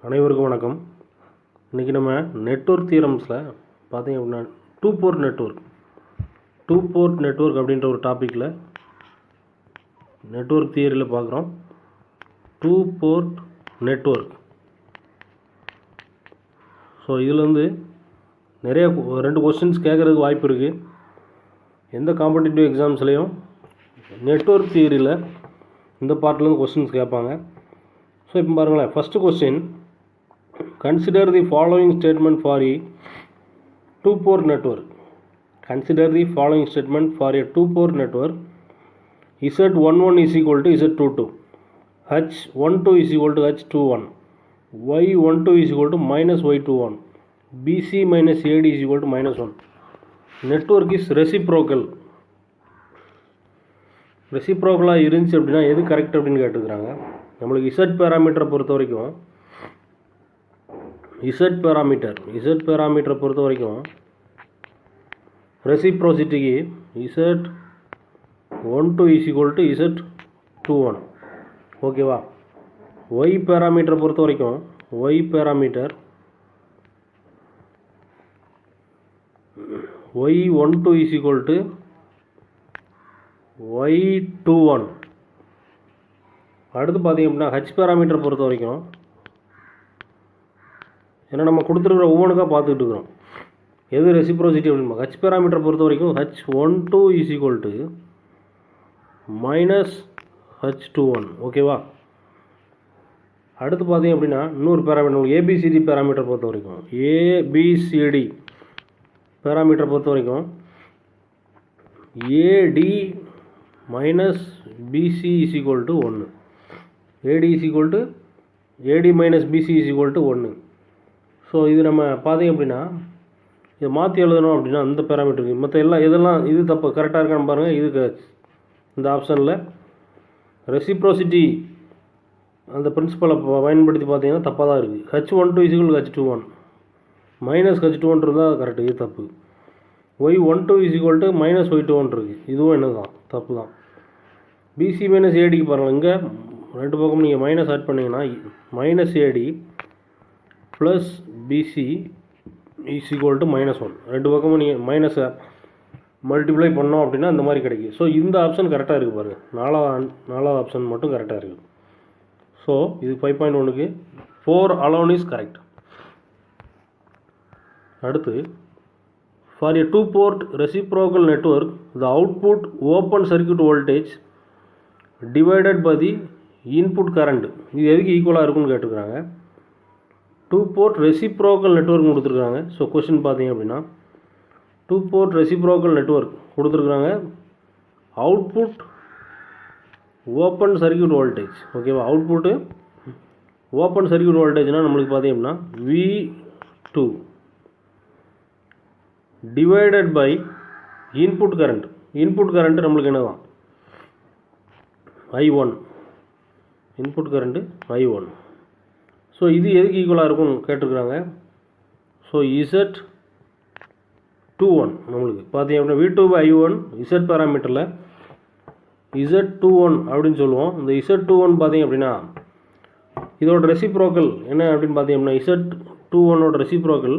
அனைவருக்கும் வணக்கம். இன்றைக்கி நம்ம நெட்வொர்க் தியரம்ஸில் பார்த்தீங்க அப்படின்னா டூ போர்ட் நெட்வொர்க் அப்படின்ற ஒரு டாப்பிக்கில் நெட்வொர்க் தியரியில் பார்க்குறோம். Two port network. ஸோ இதில் வந்து நிறைய 2 கொஸ்டின்ஸ் கேட்குறதுக்கு வாய்ப்பு இருக்குது. எந்த காம்படிட்டிவ் எக்ஸாம்ஸ்லேயும் நெட்வொர்க் தியரியில் இந்த பார்ட்லேருந்து கொஸ்டின்ஸ் கேட்பாங்க. ஸோ இப்போ பாருங்களேன், first question, consider the following statement for a two-port network. Consider the following statement for a two-port network. Z11 is equal to Z22. H12 is equal to H21. Y12 is equal to minus Y21. BC minus AD is equal to minus 1. Network is reciprocal. ரெசிப்ரோக்கலாக இருந்துச்சு அப்படின்னா எது correct அப்படின்னு கேட்டுக்கிறாங்க. நம்மளுக்கு Z பேராமீட்டரை பொறுத்த வரைக்கும் Z பேராமீட்டரை பொறுத்த வரைக்கும் ரெசிப்ரோசிட்டிக்கு Z12 is equal to Z21. ஓகேவா? Y பேராமீட்டரை பொறுத்த வரைக்கும் Y parameter Y12 is equal to Y21. அடுத்து பார்த்தீங்க அப்படின்னா H பேராமீட்டரை பொறுத்த வரைக்கும், ஏன்னா நம்ம கொடுத்துருக்குற ஒவ்வொன்றுக்காக பார்த்துக்கிட்டு இருக்கிறோம் எது ரெசிப்ரோசிட்டி அப்படின்னு. H பேராமீட்டரை பொறுத்த வரைக்கும் H12 is equal to minus H21. ஓகேவா? அடுத்து பார்த்தீங்க அப்படின்னா இன்னொரு பேராமீட்டர் ABCD பேராமீட்டரை பொறுத்த வரைக்கும் ABCD பேராமீட்டரை பொறுத்த வரைக்கும் AD minus BC is equal to 1. AD is equal to AD minus BC is equal to 1. So இது நம்ம பார்த்தீங்க அப்படின்னா இதை மாற்றி எழுதணும் அப்படின்னா அந்த பேராமீட்டருக்கு மற்ற இதெல்லாம் இது தப்பு கரெக்டாக இருக்கான்னு பாருங்கள். இதுக்கு இந்த ஆப்ஷனில் ரெசிப்ரோசிட்டி அந்த பிரின்சிபலை பயன்படுத்தி பார்த்தீங்கன்னா தப்பாக தான் இருக்குது. H12 is equal to H21 minus H21 இருந்தால் கரெக்டு, இது தப்பு. Y12 is equal to minus Y21 இருக்குது, இதுவும் என்ன தான் தப்பு தான். BC மைனஸ் ஏடிக்கு பாருங்கள், இங்கே ரெண்டு பக்கம் நீங்கள் மைனஸ் ஆட் பண்ணிங்கன்னா minus AD plus BC is equal to minus 1. ரெண்டு பக்கமும் நீங்கள் மைனஸை மல்டிப்ளை பண்ணோம் அப்படின்னா இந்த மாதிரி கிடைக்கும். ஸோ இந்த ஆப்ஷன் கரெக்டாக இருக்குது பாருங்கள். நாலாவது ஆப்ஷன் மட்டும் கரெக்டாக இருக்குது. ஸோ இது 5.1க்கு 4 alone is correct. அடுத்து, for a two-port reciprocal network, the output open circuit voltage divided by the input current இது எதுக்கு ஈக்குவலாக இருக்குன்னு கேட்டுருக்காங்க. டூ போர்ட் ரெசிப்ரோக்கல் நெட்வொர்க் கொடுத்துருக்காங்க. ஸோ கொஸ்டின் பார்த்தீங்க அப்படின்னா டூ போர்ட் ரெசிப்ரோக்கல் நெட்வொர்க் கொடுத்துருக்குறாங்க. Output open circuit voltage. ஓகேவா? அவுட்புட்டு ஓப்பன் சர்க்யூட் வோல்டேஜ்னால் நம்மளுக்கு பார்த்தீங்க அப்படின்னா V2 divided by input current. Input current நம்மளுக்கு என்ன தான் I1. Input current I1. So இது எதுக்கு ஈக்குவலாக இருக்கும்னு கேட்டிருக்கிறாங்க. ஸோ Z21 நம்மளுக்கு பார்த்தீங்க அப்படின்னா V2 by I1 Z பேராமீட்டரில் Z21 அப்படின்னு சொல்லுவோம். இந்த Z21 பார்த்தீங்க அப்படின்னா இதோட ரெசிப்ரோக்கல் என்ன அப்படின்னு பார்த்தீங்க அப்படின்னா Z21ஓட reciprocal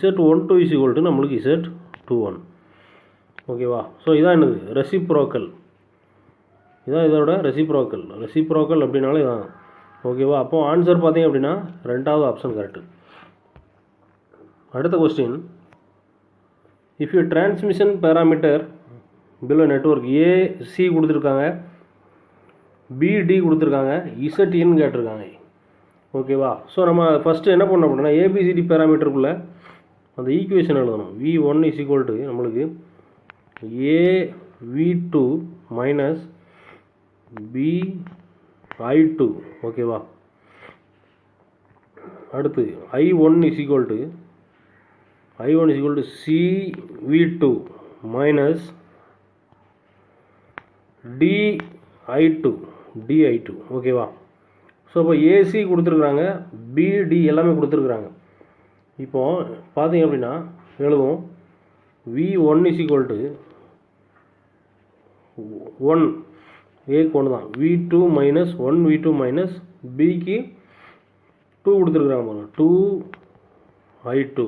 Z12 is equal to நம்மளுக்கு Z21. ஓகேவா? ஸோ இதான் என்னது ரெசிப்ரோக்கல். இதான் இதோட ரெசிப்ரோக்கல் அப்படின்னாலே இதான். ஓகேவா? அப்போது ஆன்சர் பார்த்தீங்க அப்படின்னா ரெண்டாவது ஆப்ஷன் கரெக்டு. அடுத்த question, if you transmission parameter below network AC கொடுத்துருக்காங்க, பிடி கொடுத்துருக்காங்க, இசட்இன்னு கேட்டிருக்காங்க. ஓகேவா? ஸோ நம்ம ஃபஸ்ட்டு என்ன பண்ணோம் அப்படின்னா ஏபிசிடி பேராமீட்டருக்குள்ளே அந்த ஈக்குவேஷன் எழுதணும். V1 is equal to நம்மளுக்கு AV2 மைனஸ் BI2. ஓகேவா? அடுத்து I1 is equal to CV2 minus DI2. ஓகேவா? ஸோ இப்போ ஏசி கொடுத்துருக்குறாங்க, பிடி எல்லாமே கொடுத்துருக்குறாங்க. இப்போது பார்த்தீங்க அப்படின்னா எழுதுவோம் V1 is equal to 1 ஏக்கு ஒன்று தான் V2 மைனஸ் 1 V2 மைனஸ் பிக்கு 2 கொடுத்துருக்குறாங்க பாருங்கள், 2I2.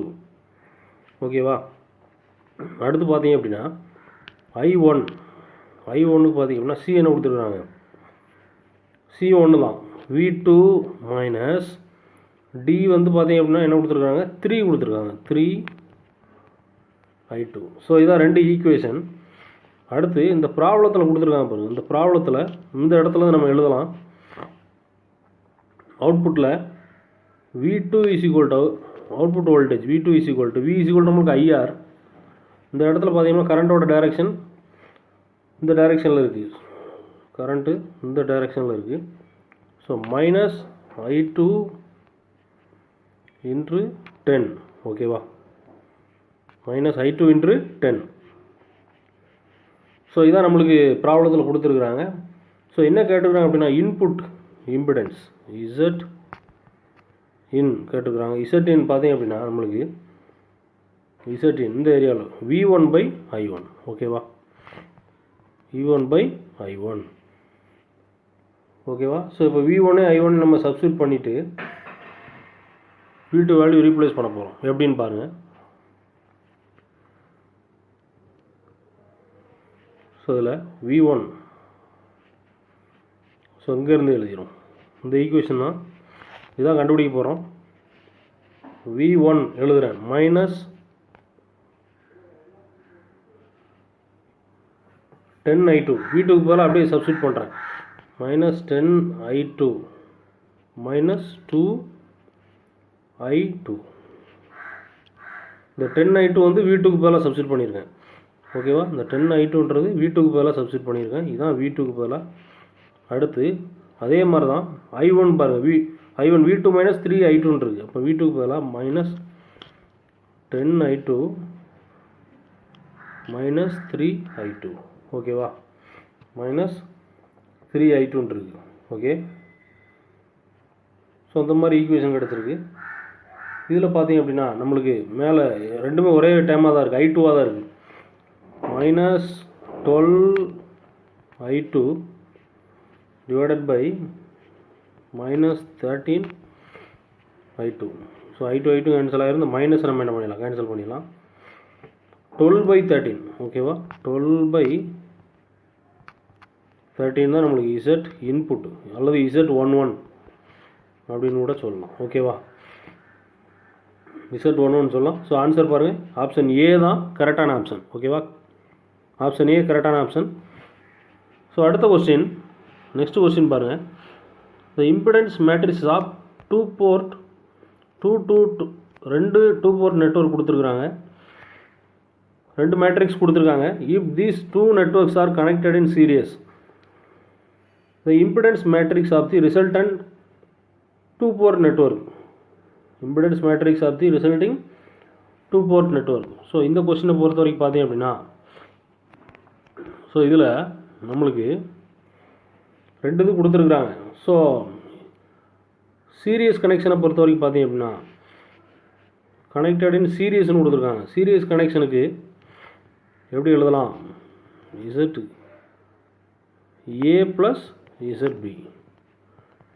ஓகேவா? அடுத்து பார்த்தீங்க அப்படின்னா I1க்கு பார்த்தீங்க அப்படின்னா C என்ன கொடுத்துருக்குறாங்க, C1 தான். V2 மைனஸ் D வந்து பார்த்தீங்க அப்படின்னா என்ன கொடுத்துருக்காங்க, 3 கொடுத்துருக்காங்க, 3I2. ஸோ இதான் 2 ஈக்குவேஷன். அடுத்து இந்த ப்ராப்ளத்தில் கொடுத்துருக்காங்க பாருங்கள். இந்த ப்ராப்ளத்தில் இந்த இடத்துல நம்ம எழுதலாம், அவுட்புட்டில் V2 is equal to output voltage V2 is equal to V is equal to நம்மளுக்கு IR. இந்த இடத்துல பார்த்தீங்கன்னா கரண்ட்டோட டைரக்ஷன் இந்த டைரக்ஷனில் இருக்குது, கரண்ட்டு இந்த டைரக்ஷனில் இருக்குது. So minus I2 இன்ட்ரு 10. ஓகேவா? Minus I2 இன்ட்ரு 10. ஸோ இதான் நம்மளுக்கு ப்ராப்ளத்தில் கொடுத்துருக்குறாங்க. ஸோ என்ன கேட்டுக்கிறாங்க அப்படின்னா இன்புட் இம்பிடன்ஸ் Z இன் கேட்டுக்கிறாங்க. Z இன் பார்த்தீங்க அப்படின்னா நம்மளுக்கு Z இன் இந்த ஏரியாவில் V1/I1. ஓகேவா? V1/I1. ஓகேவா? ஸோ இப்போ V1 I1 நம்ம சப்ஸ்டியூட் பண்ணிவிட்டு V2 வேல்யூ ரீப்ளேஸ் பண்ண போகிறோம். எப்படின்னு பாருங்கள். ஸோ இதில் V1, ஸோ இங்கேருந்து எழுதிடும். இந்த ஈக்குவேஷன் தான் இதான் கண்டுபிடிக்க போகிறோம். V1 எழுதுகிறேன் மைனஸ் 10I2. V2க்கு பதிலாக அப்படியே சப்ஸ்டியூட் பண்ணுறேன். Minus 10I2 minus 2I2. இந்த 10I2 வந்து V2க்கு பதிலாக சப்ஸ்டியூட் பண்ணியிருக்கேன். ஓகேவா? இந்த 10I2ன்றது V2க்கு பதிலாக சப்ஸ்டியூட் பண்ணியிருக்கேன். இதுதான் V2க்கு பதிலாக. அடுத்து அதே மாதிரி தான் I1 பாருங்கள், I1 V2 மைனஸ் 3I2 இருக்குது. அப்போ V2க்கு பதிலாக மைனஸ் 10I2 மைனஸ் 3I2. ஓகேவா? மைனஸ் 3I2 இருக்குது. ஓகே, ஸோ இந்த மாதிரி ஈக்குவேஷன் கிடச்சிருக்கு. இதில் பார்த்தீங்க அப்படின்னா நம்மளுக்கு மேலே ரெண்டுமே ஒரே டைமாக தான் இருக்குது, I2வாக தான் இருக்குது. Minus 12I2 divided by minus 13I2. So I2 cancel ஆகிருந்து, மைனஸ் நம்ம என்ன பண்ணிடலாம், கேன்சல் பண்ணிடலாம். 12/13. ஓகேவா? 12/13 தான் நம்மளுக்கு Z இன்புட் அல்லது Z11 அப்படின்னு கூட சொல்லலாம். ஓகேவா? Z11 சொல்லலாம். ஸோ ஆன்சர் பாருங்கள், ஆப்ஷன் ஏ தான் கரெக்டான ஆப்ஷன். ஓகேவா? ஆப்ஷன் ஏ கரெக்டான ஆப்ஷன். ஸோ அடுத்த கொஸ்டின், நெக்ஸ்ட் கொஸ்டின் பாருங்கள். The impedance matrix of 2 port 2 port network கொடுத்துருக்குறாங்க. 2 மேட்ரிக்ஸ் கொடுத்துருக்காங்க. If these 2 networks are connected in series, the impedance matrix of the resultant 2 port network, impedance matrix of the resulting 2 port network. So இந்த கொஸ்டினை பொறுத்த வரைக்கும் பார்த்தீங்க அப்படின்னா, so இதில் நம்மளுக்கு 2 இது கொடுத்துருக்குறாங்க. ஸோ சீரியஸ் கனெக்ஷனை பொறுத்த வரைக்கும் பார்த்தீங்க அப்படின்னா கனெக்டட் இன் சீரியஸ்னு கொடுத்துருக்காங்க. சீரியஸ் கனெக்ஷனுக்கு எப்படி எழுதலாம், ZA ப்ளஸ் ZB.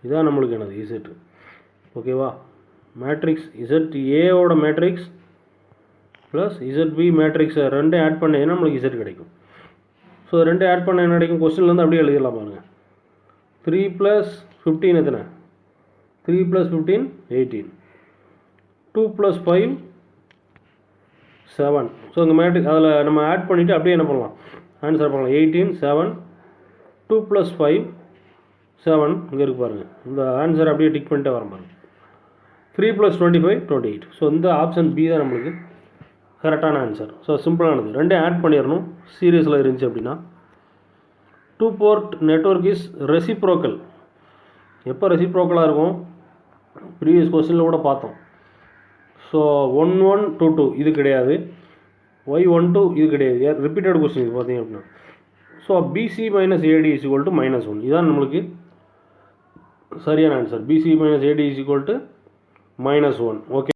இதான் நம்மளுக்கு என்னது Z. ஓகேவா? மேட்ரிக்ஸ் ZAவோட மேட்ரிக்ஸ் ப்ளஸ் ZB மேட்ரிக்ஸை ரெண்டும் ஆட் பண்ணேன்னா நம்மளுக்கு Z கிடைக்கும். ஸோ 2 ஆட் பண்ண என்ன கிடைக்கும், கொஸ்டின்லேருந்து அப்படியே எழுதிடலாம் பாருங்கள். 3 + 15 எத்தனை, 3 + 15 18, 2 + 5 7. ஸோ இந்த மேட்ரிக் அதில் நம்ம ஆட் பண்ணிவிட்டு அப்படியே என்ன பண்ணலாம், ஆன்சர் பண்ணலாம். 18 7 2 + 5 7 இங்கே இருக்குது பாருங்கள். இந்த ஆன்சர் அப்படியே டிக் பண்ணிட்டே வர பாருங்கள். 3 + 25 28. ஸோ இந்த ஆப்ஷன் பி தான் நம்மளுக்கு கரெக்டான ஆன்சர். ஸோ சிம்பிளானது, 2 ஆட் பண்ணிடணும் சீரியஸில் இருந்துச்சு அப்படின்னா. 2 போர்ட் நெட்வொர்க் இஸ் ரெசிப்ரோக்கல். எப்போ ரெசிப்ரோக்கலாக இருக்கும், ப்ரீவியஸ் கொஸ்டினில் கூட பார்த்தோம். ஸோ 11 22 இது கிடையாது, Y12 இது கிடையாது, ரிப்பீட்டட் கொஸ்டின் இது பார்த்தீங்க அப்படின்னா. So BC - AD = -1. இதுதான் நம்மளுக்கு சரியான ஆன்சர். BC - AD = -1. ஓகே.